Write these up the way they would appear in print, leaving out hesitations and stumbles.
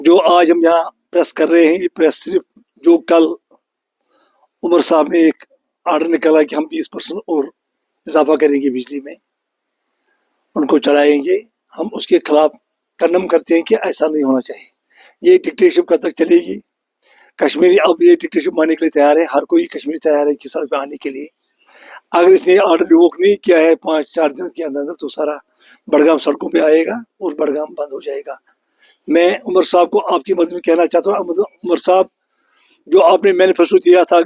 जो आज हम यहाँ प्रेस कर रहे हैं, ये प्रेस सिर्फ जो कल उमर साहब ने एक आर्डर निकाला कि हम 20% और इजाफा करेंगे बिजली में, उनको चढ़ाएंगे, हम उसके खिलाफ कंडम करते हैं कि ऐसा नहीं होना चाहिए। ये डिक्टेटरशिप कब तक चलेगी? कश्मीरी अब ये डिक्टेटरशिप मानने के लिए तैयार है, हर कोई कश्मीरी तैयार है कि सड़क पे आने के लिए। अगर इसने आर्डर रिवोक नहीं किया है 5-4 दिन के अंदर तो सारा बड़गाम सड़कों पे आएगा और बड़गाम बंद हो जाएगा। मैं उमर साहब को आपकी मदद में कहना चाहता हूँ, उमर साहब जो आपने मैनिफेस्टो दिया था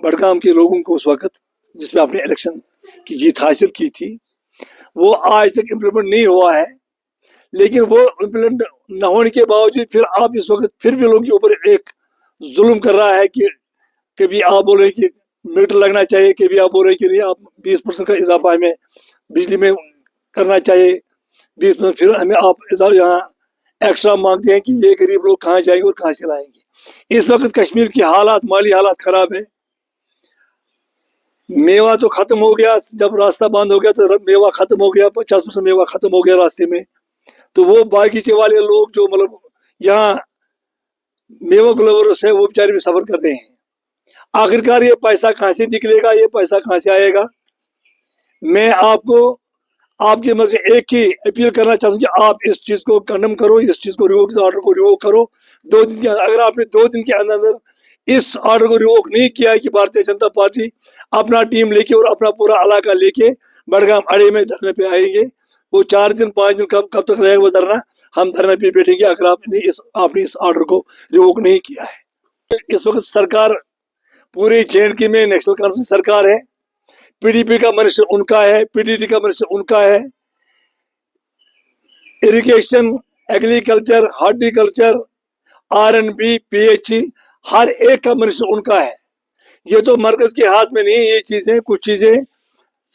बड़गाम के लोगों को उस वक्त जिसमें आपने इलेक्शन की जीत हासिल की थी, वो आज तक इम्प्लीमेंट नहीं हुआ है। लेकिन वो इम्प्लीमेंट न होने के बावजूद फिर आप इस वक्त फिर भी लोगों के ऊपर एक जुल्म कर रहा है कि कभी आप बोल रहे कि मीटर लगना चाहिए, कभी आप बोल रहे कि नहीं आप 20% का इजाफा हमें बिजली में करना चाहिए 20%, फिर हमें आप यहाँ एक्स्ट्रा मांगते हैं कि ये गरीब लोग कहाँ जाएंगे और कहाँ से लाएंगे। इस वक्त कश्मीर की हालात, माली हालात खराब है। मेवा तो खत्म हो गया, जब रास्ता बंद हो गया तो मेवा खत्म हो गया, 50% मेवा खत्म हो गया रास्ते में। तो वो बागीचे वाले लोग जो मतलब यहाँ मेवा ग्लोवर्स है वो बेचारे भी सफर कर रहे हैं। आखिरकार ये पैसा कहाँ से निकलेगा, ये पैसा कहाँ से आएगा? मैं आपको आपके मदद से एक ही अपील करना चाहता हूँ कि आप इस चीज को कंडम करो, इस चीज को रिवोक, ऑर्डर को रिवोक करो 2 दिन के अंदर। अगर आपने 2 दिन के अंदर इस ऑर्डर को रिवोक नहीं किया है कि भारतीय जनता पार्टी अपना टीम लेके और अपना पूरा इलाका लेके बड़गाम अड़े में धरने पे आएंगे। वो 4 दिन 5 दिन कब तक रहेगा वो धरना, हम धरने पे बैठेंगे अगर आपने इस ऑर्डर को रिवोक नहीं किया है। इस वक्त सरकार पूरे JNK में नेशनल कॉन्फ्रेंस सरकार है, PDP का मिनिस्टर उनका है, PDD का मिनिस्टर उनका है, irrigation, agriculture, horticulture, R&B, PHE हर एक का मिनिस्टर उनका है। ये तो मरकज के हाथ में नहीं है ये चीजें, कुछ चीजें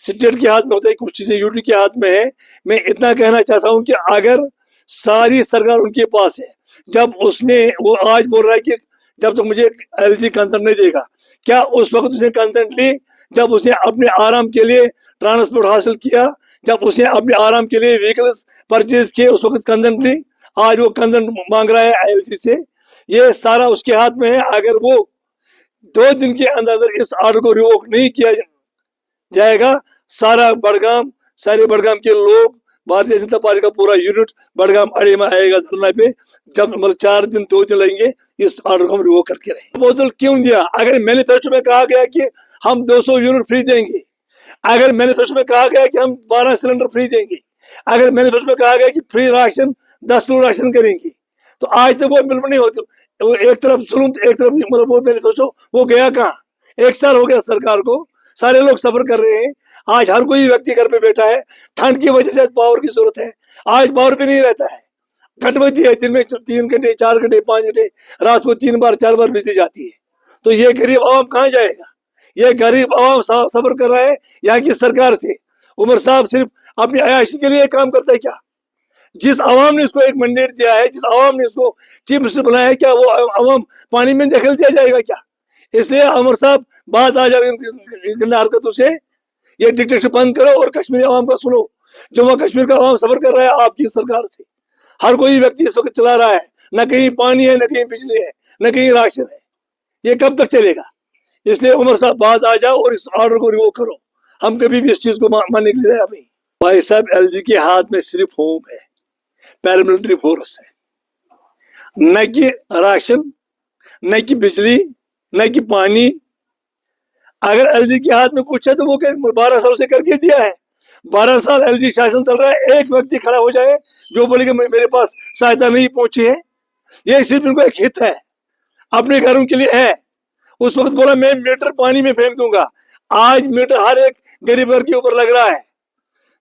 स्टेट के हाथ में होता है, कुछ चीजें यूटी के हाथ में है। मैं इतना कहना चाहता हूँ कि अगर सारी सरकार उनके पास है, जब उसने वो आज बोल रहा है कि जब तक मुझे LG कंसर्ट नहीं देगा, क्या उस वक्त उसने कंसर्ट ली जब उसने अपने आराम के लिए ट्रांसपोर्ट हासिल किया, जब उसने अपने आराम के लिए व्हीकल्स परचेज किए, उस वक्त कंसर्ट ली? आज वो कंसर्ट मांग रहा है LG से। ये सारा उसके हाथ में है। अगर वो 2 दिन के अंदर इस ऑर्डर को रिवोक नहीं किया जाएगा, सारे बड़गाम के लोग, भारतीय जनता पार्टी का पूरा यूनिट बड़गाम अड़े में आएगा धरना पे। जब मतलब 4 दिन 2 दिन लगेंगे इस ऑर्डर को हम रिवोक करके रहेंगे। प्रपोजल क्यों दिया? अगर मैनिफेस्टो में कहा गया कि हम 200 यूनिट फ्री देंगे, अगर मैनिफेस्टो में कहा गया कि हम 12 सिलेंडर फ्री देंगे, अगर मैनिफेस्टो में कहा गया कि फ्री राशन 10 किलो राशन करेंगे, तो आज तक वो इम्प्लीमेंट नहीं होती। वो एक तरफ जुल्म, एक तरफ मतलब वो मैनिफेस्टो वो गया कहाँ? 1 साल हो गया सरकार को, सारे लोग सफर कर रहे हैं। आज हर कोई व्यक्ति घर पे बैठा है, ठंड की वजह से पावर की जरूरत है। आज पावर पे नहीं रहता है, घटवती है, दिन में 3 घंटे 4 घंटे 5 घंटे, रात को 3 बार 4 बार बिजली जाती है। तो ये गरीब आवाम कहाँ जाएगा? ये गरीब आवाम सफर कर रहा है यहाँ की सरकार से। उमर साहब सिर्फ अपनी अयाशी के लिए काम करता है क्या? जिस आवाम ने उसको एक मैंडेट दिया है, जिस आवाम ने उसको चीफ मिनिस्टर बनाया है, क्या वो आवाम पानी में दखल दिया जाएगा क्या? इसलिए उमर साहब बात आ जाए इन हरकतों से, ये डिक्टेटरशिप बंद करो और कश्मीरी आवाम का सुनो। जम्मू कश्मीर का आवाम सफर कर रहा है आपकी सरकार से। हर कोई व्यक्ति इस वक्त चला रहा है, न कहीं पानी है, न कहीं बिजली है, न कहीं राशन है। ये कब तक चलेगा? इसलिए उमर साहब बात आ जाओ और इस ऑर्डर को रिवोक करो। हम कभी भी इस चीज को मानने के लिए तैयार नहीं। भाई साहब, LG के हाथ में सिर्फ होम है, पैरामिलिट्री फोर्स है, न कि राशन, न कि बिजली, न कि पानी। अगर LG के हाथ में कुछ है तो वो 12 साल से करके दिया है। 12 साल LG शासन चल रहा है, एक व्यक्ति खड़ा हो जाए जो बोले कि मेरे पास सहायता नहीं पहुंची है। ये सिर्फ इनको एक हित है, अपने घरों के लिए है। उस वक्त बोला मैं मीटर पानी में फेंक दूंगा, आज मीटर हर एक गरीब घर के ऊपर लग रहा है।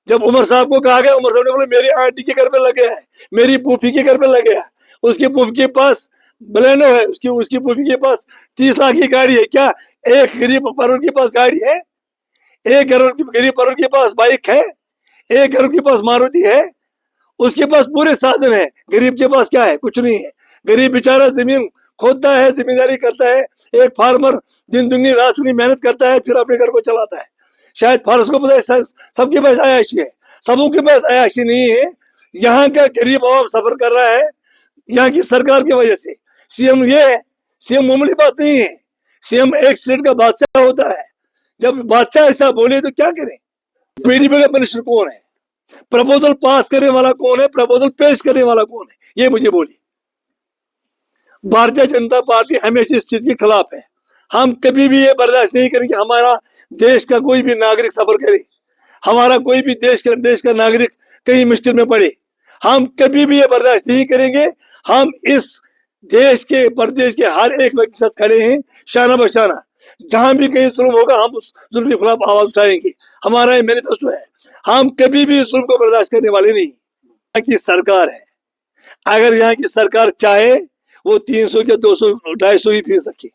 जब उमर साहब को कहा गया, उमर साहब ने बोला मेरी आंटी के घर पे लगे है, मेरी फूफी के घर पे लगे है, उसकी फूफी के पास बलेनो है, उसकी फूफी के पास 30 लाख की गाड़ी है। क्या एक गरीब परिवार के पास गाड़ी है? एक गरीब परिवार के पास बाइक है? एक गरीब के पास मारुति है? उसके पास पूरे साधन है। गरीब के पास क्या है? कुछ नहीं है। गरीब बेचारा जमीन खोदता है, जिम्मेदारी करता है। एक फार्मर दिन दुनी रात दुनी मेहनत करता है, फिर अपने घर को चलाता है। शायद फारस को पता है सबके पास अयाशी है, सबों के पास अयाशी नहीं है। यहाँ का गरीब आवाम सफर कर रहा है, यहाँ की सरकार की वजह से। सीएम ये है, सीएम मामूली बात नहीं है, सीएम एक स्टेट का बादशाह होता है। जब बादशाह ऐसा बोले तो क्या करें? पीडीपी का मिनिस्टर कौन है? प्रपोजल पास करने वाला कौन है? प्रपोजल पेश करने वाला कौन है? ये मुझे बोलिए। भारतीय जनता पार्टी हमेशा इस चीज के खिलाफ है। हम कभी भी ये बर्दाश्त नहीं करेंगे हमारा देश का कोई भी नागरिक सफर करे, हमारा कोई भी देश का नागरिक कहीं मुश्किल में पड़े। हम कभी भी ये बर्दाश्त नहीं करेंगे। हम इस देश के प्रदेश के हर एक व्यक्ति के साथ खड़े हैं, शाना बशाना। जहां भी कहीं जुल्म होगा हम उस जुल्म के खिलाफ आवाज उठाएंगे। हमारा ये मैनिफेस्टो है। हम कभी भी इस जुल्म को बर्दाश्त करने वाले नहीं। यहाँ की सरकार है, अगर यहाँ की सरकार चाहे वो 300 या 200 250 ही फीस रखे।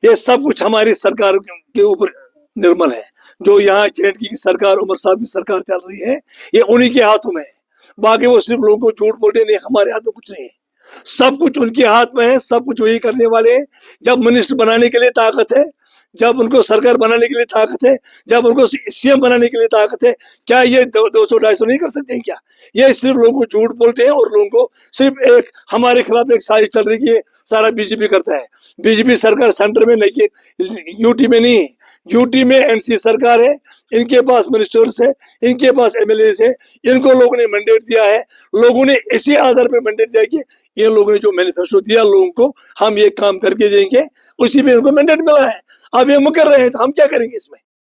ये सब कुछ हमारी सरकार के ऊपर निर्मल है। जो यहाँ जेएनडके की सरकार, उमर साहब की सरकार चल रही है, ये उन्हीं के हाथों में है। बाकी वो सिर्फ लोगों को झूठ बोलते नहीं, हमारे हाथ में कुछ नहीं है। सब कुछ उनके हाथ में है, सब कुछ वही करने वाले हैं। जब मिनिस्टर बनाने के लिए ताकत है, जब उनको सरकार बनाने के लिए ताकत है, जब उनको सीएम बनाने के लिए ताकत है, क्या ये 200-250 नहीं कर सकते हैं क्या? ये सिर्फ लोगों को झूठ बोलते हैं और लोगों को सिर्फ एक हमारे खिलाफ एक साजिश चल रही है, सारा बीजेपी करता है। बीजेपी सरकार सेंटर में नहीं, यूटी में नहीं है, यूटी में एनसी सरकार है। इनके पास मिनिस्टर्स है, इनके पास एमएलए है, इनको लोगों ने मैंडेट दिया है। लोगों ने इसी आधार पर मैंडेट दिया कि ये लोगों ने जो मैनिफेस्टो दिया लोगों को, हम ये काम करके देंगे, उसी पे इनको मैंडेट मिला है। अब ये मुकर रहे हैं तो हम क्या करेंगे इसमें?